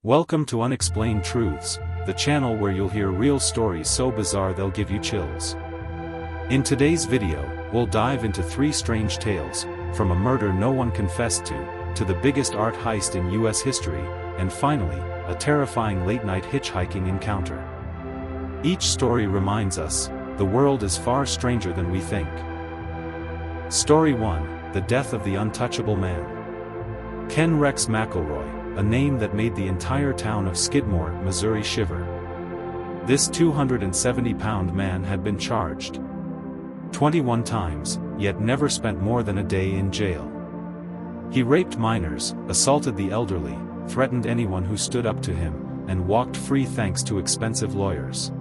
Welcome to Unexplained Truths, the channel where you'll hear real stories so bizarre they'll give you chills. In today's video, we'll dive into 3 strange tales, from a murder no one confessed to the biggest art heist in US history, and finally, a terrifying late-night hitchhiking encounter. Each story reminds us, the world is far stranger than we think. Story 1, The Death of the Untouchable Man. Ken Rex McElroy, a name that made the entire town of Skidmore, Missouri shiver. This 270-pound man had been charged 21 times, yet never spent more than a day in jail. He raped minors, assaulted the elderly, threatened anyone who stood up to him, and walked free thanks to expensive lawyers.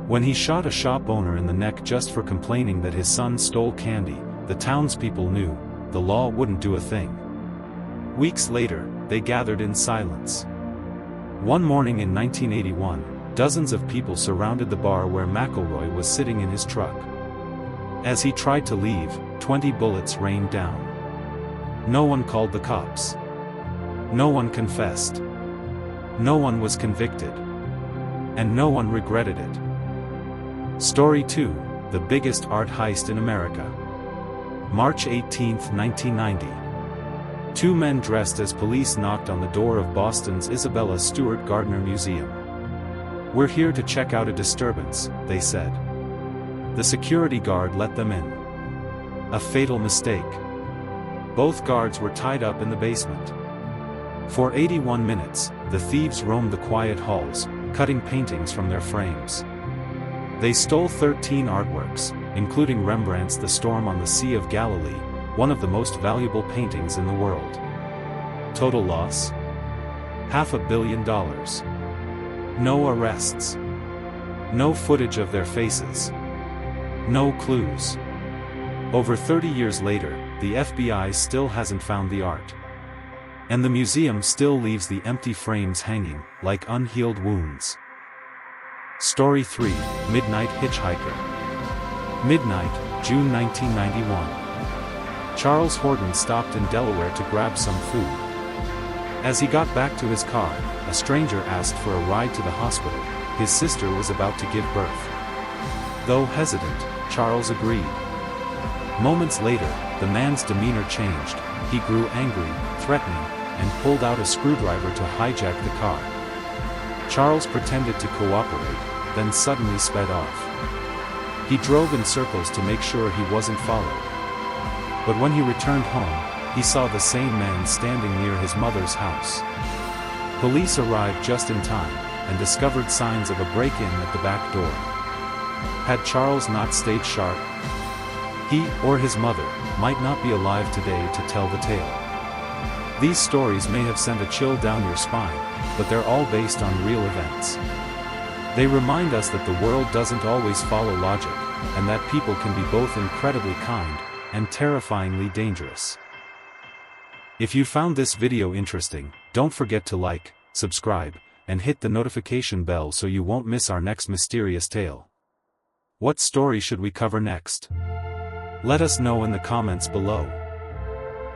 When he shot a shop owner in the neck just for complaining that his son stole candy, the townspeople knew the law wouldn't do a thing. Weeks later, they gathered in silence. One morning in 1981, dozens of people surrounded the bar where McElroy was sitting in his truck. As he tried to leave, 20 bullets rained down. No one called the cops. No one confessed. No one was convicted. And no one regretted it. Story 2, The Biggest Art Heist in America. March 18, 1990. 2 men dressed as police knocked on the door of Boston's Isabella Stewart Gardner Museum. "We're here to check out a disturbance," they said. The security guard let them in. A fatal mistake. Both guards were tied up in the basement. For 81 minutes, the thieves roamed the quiet halls, cutting paintings from their frames. They stole 13 artworks, including Rembrandt's The Storm on the Sea of Galilee, one of the most valuable paintings in the world. Total loss? $500 million. No arrests. No footage of their faces. No clues. Over 30 years later, the FBI still hasn't found the art. And the museum still leaves the empty frames hanging, like unhealed wounds. Story 3, Midnight Hitchhiker. Midnight, June 1991. Charles Horton stopped in Delaware to grab some food. As he got back to his car, a stranger asked for a ride to the hospital. His sister was about to give birth. Though hesitant, Charles agreed. Moments later, the man's demeanor changed. He grew angry, threatening, and pulled out a screwdriver to hijack the car. Charles pretended to cooperate, then suddenly sped off. He drove in circles to make sure he wasn't followed. But when he returned home, he saw the same man standing near his mother's house. Police arrived just in time, and discovered signs of a break-in at the back door. Had Charles not stayed sharp, he, or his mother, might not be alive today to tell the tale. These stories may have sent a chill down your spine, but they're all based on real events. They remind us that the world doesn't always follow logic, and that people can be both incredibly kind and terrifyingly dangerous. If you found this video interesting, don't forget to like, subscribe, and hit the notification bell so you won't miss our next mysterious tale. What story should we cover next? Let us know in the comments below.